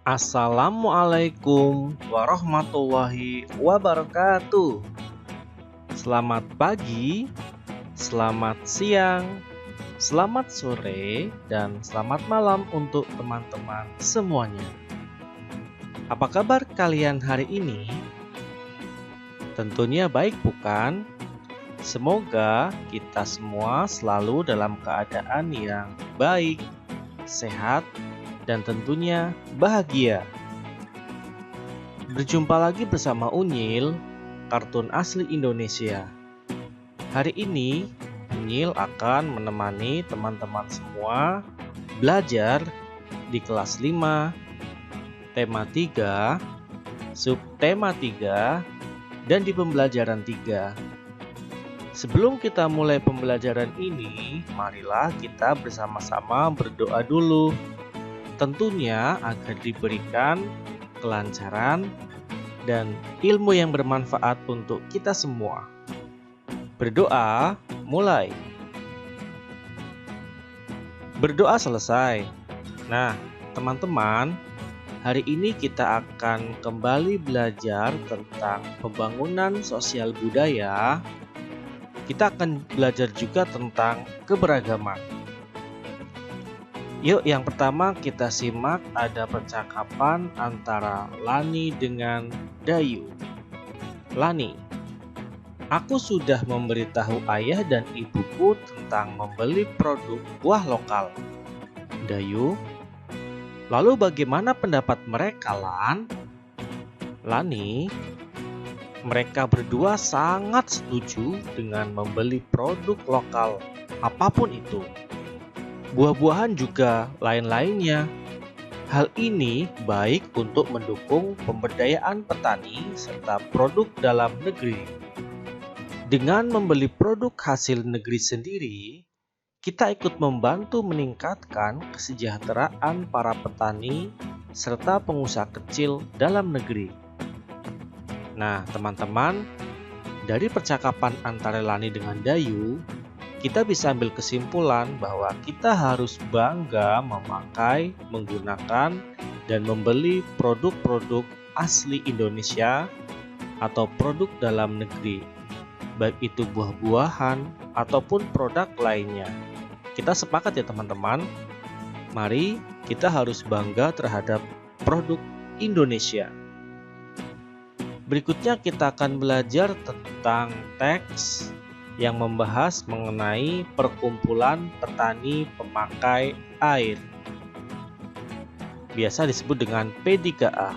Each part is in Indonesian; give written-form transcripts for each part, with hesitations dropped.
Assalamualaikum warahmatullahi wabarakatuh. Selamat pagi, selamat siang, selamat sore, dan selamat malam untuk teman-teman semuanya. Apa kabar kalian hari ini? Tentunya baik, bukan? Semoga kita semua selalu dalam keadaan yang baik, sehat, dan tentunya bahagia. Berjumpa lagi bersama Unyil, kartun asli Indonesia. Hari ini, Unyil akan menemani teman-teman semua belajar di kelas 5, tema 3, subtema 3, dan di pembelajaran 3. Sebelum kita mulai pembelajaran ini, marilah kita bersama-sama berdoa dulu. Tentunya agar diberikan kelancaran dan ilmu yang bermanfaat untuk kita semua. Berdoa, mulai. Berdoa selesai. Nah, teman-teman, hari ini kita akan kembali belajar tentang pembangunan sosial budaya. Kita akan belajar juga tentang keberagaman. Yuk, yang pertama kita simak ada percakapan antara Lani dengan Dayu. Lani, aku sudah memberitahu ayah dan ibuku tentang membeli produk buah lokal. Dayu, lalu bagaimana pendapat mereka, Lan? Lani, mereka berdua sangat setuju dengan membeli produk lokal, apapun itu. Buah-buahan juga lain-lainnya. Hal ini baik untuk mendukung pemberdayaan petani serta produk dalam negeri. Dengan membeli produk hasil negeri sendiri, kita ikut membantu meningkatkan kesejahteraan para petani serta pengusaha kecil dalam negeri. Nah, teman-teman, dari percakapan antara Lani dengan Dayu, kita bisa ambil kesimpulan bahwa kita harus bangga memakai, menggunakan, dan membeli produk-produk asli Indonesia atau produk dalam negeri, baik itu buah-buahan ataupun produk lainnya. Kita sepakat ya teman-teman, mari kita harus bangga terhadap produk Indonesia. Berikutnya kita akan belajar tentang teks yang membahas mengenai perkumpulan petani pemakai air. Biasa disebut dengan P3A.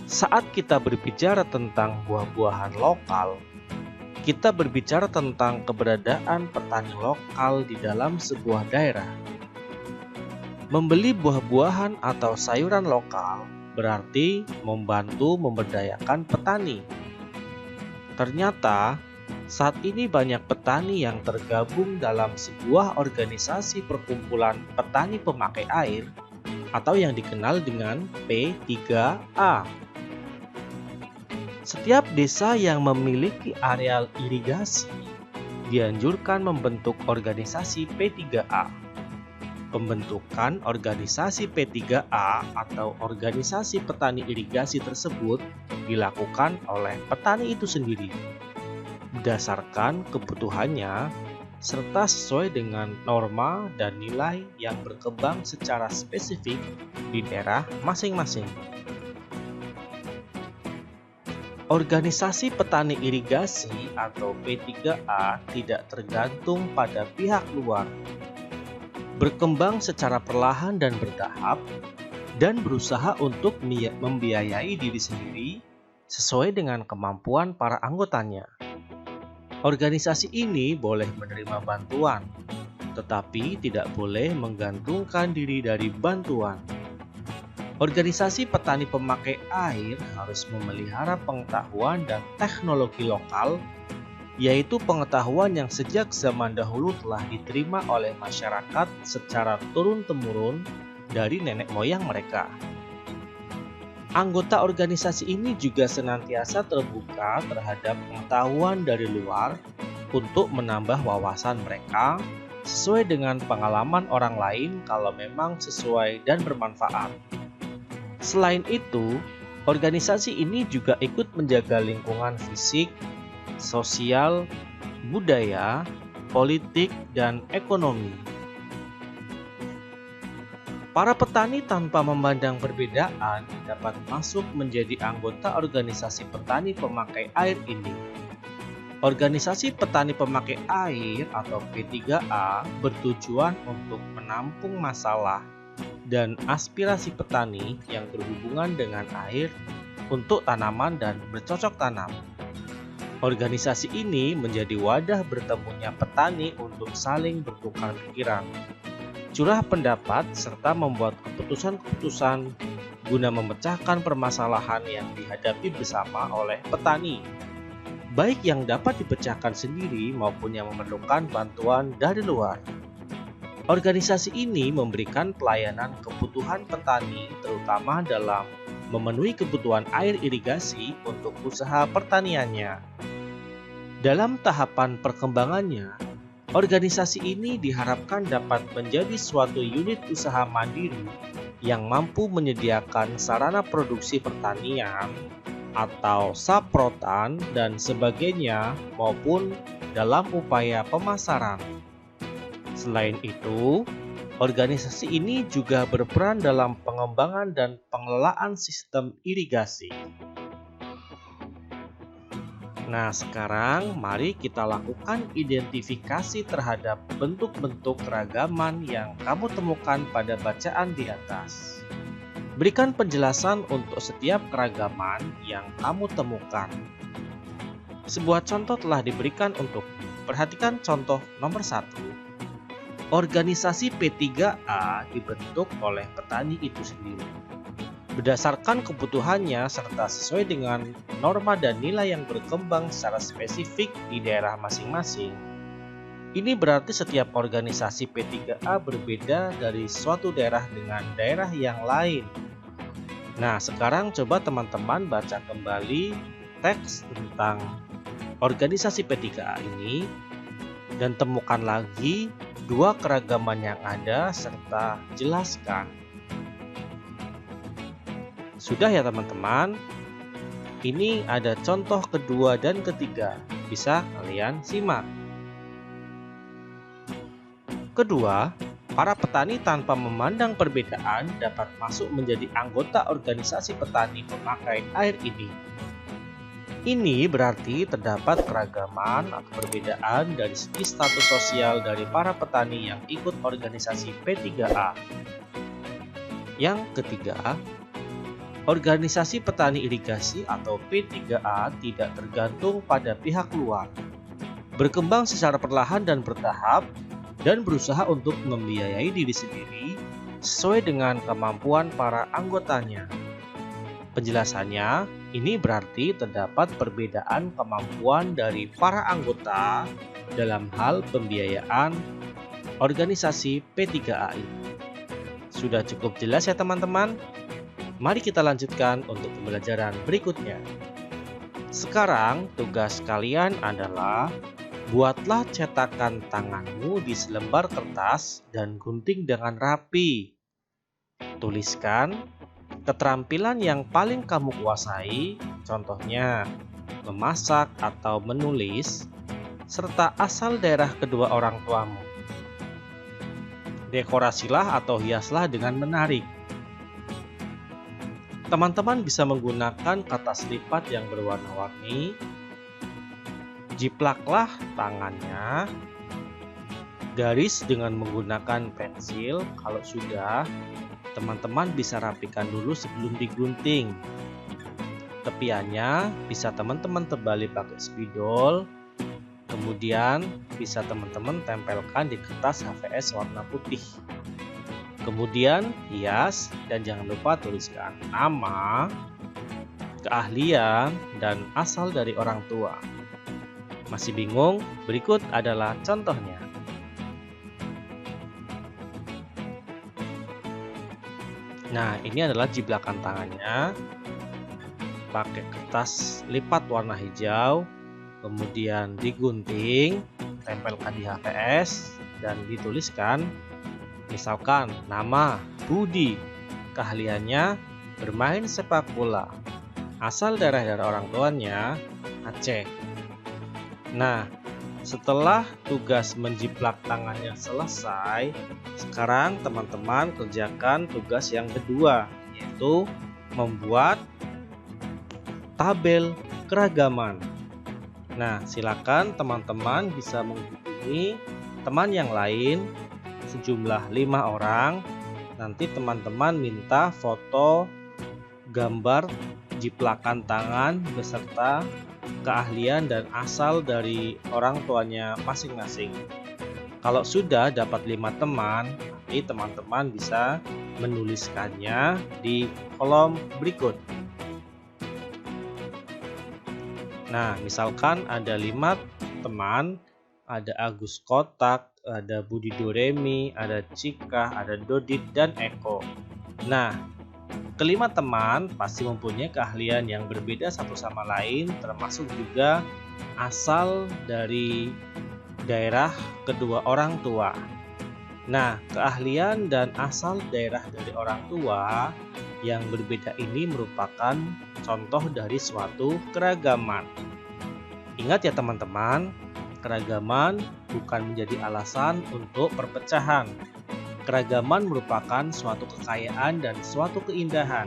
Saat kita berbicara tentang buah-buahan lokal, kita berbicara tentang keberadaan petani lokal di dalam sebuah daerah. Membeli buah-buahan atau sayuran lokal berarti membantu memberdayakan petani. Ternyata, saat ini banyak petani yang tergabung dalam sebuah organisasi perkumpulan petani pemakai air atau yang dikenal dengan P3A. Setiap desa yang memiliki areal irigasi dianjurkan membentuk organisasi P3A. Pembentukan organisasi P3A atau organisasi petani irigasi tersebut dilakukan oleh petani itu sendiri berdasarkan kebutuhannya serta sesuai dengan norma dan nilai yang berkembang secara spesifik di daerah masing-masing. Organisasi petani irigasi atau P3A tidak tergantung pada pihak luar. Berkembang secara perlahan dan bertahap, dan berusaha untuk membiayai diri sendiri sesuai dengan kemampuan para anggotanya. Organisasi ini boleh menerima bantuan, tetapi tidak boleh menggantungkan diri dari bantuan. Organisasi petani pemakai air harus memelihara pengetahuan dan teknologi lokal, yaitu pengetahuan yang sejak zaman dahulu telah diterima oleh masyarakat secara turun-temurun dari nenek moyang mereka. Anggota organisasi ini juga senantiasa terbuka terhadap pengetahuan dari luar untuk menambah wawasan mereka sesuai dengan pengalaman orang lain kalau memang sesuai dan bermanfaat. Selain itu, organisasi ini juga ikut menjaga lingkungan fisik, sosial, budaya, politik, dan ekonomi. Para petani tanpa memandang perbedaan dapat masuk menjadi anggota organisasi petani pemakai air ini. Organisasi Petani Pemakai Air atau P3A bertujuan untuk menampung masalah dan aspirasi petani yang berhubungan dengan air untuk tanaman dan bercocok tanam. Organisasi ini menjadi wadah bertemunya petani untuk saling bertukar pikiran, curah pendapat, serta membuat keputusan-keputusan guna memecahkan permasalahan yang dihadapi bersama oleh petani, baik yang dapat dipecahkan sendiri maupun yang memerlukan bantuan dari luar. Organisasi ini memberikan pelayanan kebutuhan petani, terutama dalam memenuhi kebutuhan air irigasi untuk usaha pertaniannya. Dalam tahapan perkembangannya, organisasi ini diharapkan dapat menjadi suatu unit usaha mandiri yang mampu menyediakan sarana produksi pertanian, atau saprotan dan sebagainya maupun dalam upaya pemasaran. Selain itu, organisasi ini juga berperan dalam pengembangan dan pengelolaan sistem irigasi. Nah, sekarang mari kita lakukan identifikasi terhadap bentuk-bentuk keragaman yang kamu temukan pada bacaan di atas. Berikan penjelasan untuk setiap keragaman yang kamu temukan. Sebuah contoh telah diberikan untuk perhatikan contoh nomor 1. Organisasi P3A dibentuk oleh petani itu sendiri. Berdasarkan kebutuhannya serta sesuai dengan norma dan nilai yang berkembang secara spesifik di daerah masing-masing. Ini berarti setiap organisasi P3A berbeda dari suatu daerah dengan daerah yang lain. Nah, sekarang coba teman-teman baca kembali teks tentang organisasi P3A ini dan temukan lagi dua keragaman yang ada serta jelaskan. Sudah ya teman-teman? Ini ada contoh kedua dan ketiga. Bisa kalian simak. Kedua, para petani tanpa memandang perbedaan dapat masuk menjadi anggota organisasi petani pemakai air ini. Ini berarti terdapat keragaman atau perbedaan dari segi status sosial dari para petani yang ikut organisasi P3A. Yang ketiga, organisasi petani irigasi atau P3A tidak tergantung pada pihak luar, berkembang secara perlahan dan bertahap, dan berusaha untuk membiayai diri sendiri sesuai dengan kemampuan para anggotanya. Penjelasannya, ini berarti terdapat perbedaan kemampuan dari para anggota dalam hal pembiayaan organisasi P3A ini. Sudah cukup jelas ya teman-teman? Mari kita lanjutkan untuk pembelajaran berikutnya. Sekarang tugas kalian adalah buatlah cetakan tanganmu di selembar kertas dan gunting dengan rapi. Tuliskan keterampilan yang paling kamu kuasai, contohnya memasak atau menulis, serta asal daerah kedua orang tuamu. Dekorasilah atau hiaslah dengan menarik. Teman-teman bisa menggunakan katas lipat yang berwarna-warni. Jiplaklah tangannya, garis dengan menggunakan pensil. Kalau sudah, teman-teman bisa rapikan dulu sebelum digunting. Tepiannya bisa teman-teman tebali pakai spidol, kemudian bisa teman-teman tempelkan di kertas HVS warna putih. Kemudian hias dan jangan lupa tuliskan nama, keahlian, dan asal dari orang tua. Masih bingung? Berikut adalah contohnya. Nah, ini adalah jiblakan tangannya. Pakai kertas lipat warna hijau, kemudian digunting, tempelkan di HVS, dan dituliskan. Misalkan nama Budi, keahliannya bermain sepak bola. Asal daerah dari orang tuanya Aceh. Nah, setelah tugas menjiplak tangannya selesai, sekarang teman-teman kerjakan tugas yang kedua, yaitu membuat tabel keragaman. Nah, silakan teman-teman bisa menghubungi teman yang lain sejumlah 5 orang. Nanti teman-teman minta foto gambar jiplakan tangan beserta keahlian dan asal dari orang tuanya masing-masing. Kalau sudah dapat 5 teman, nanti teman-teman bisa menuliskannya di kolom berikut. Nah, misalkan ada 5 teman, ada Agus Kotak, ada Budi Doremi, ada Cika, ada Dodit, dan Eko. Nah, kelima teman pasti mempunyai keahlian yang berbeda satu sama lain, termasuk juga asal dari daerah kedua orang tua. Nah, keahlian dan asal daerah dari orang tua yang berbeda ini merupakan contoh dari suatu keragaman. Ingat ya teman-teman, keragaman bukan menjadi alasan untuk perpecahan. Keragaman merupakan suatu kekayaan dan suatu keindahan.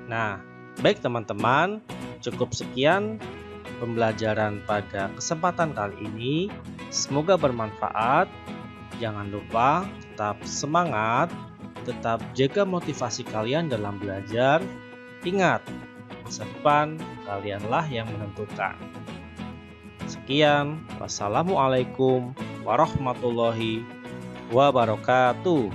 Nah, baik teman-teman, cukup sekian pembelajaran pada kesempatan kali ini. Semoga bermanfaat. Jangan lupa tetap semangat, tetap jaga motivasi kalian dalam belajar. Ingat, masa depan kalianlah yang menentukan. Sekian, wassalamualaikum warahmatullahi wabarakatuh.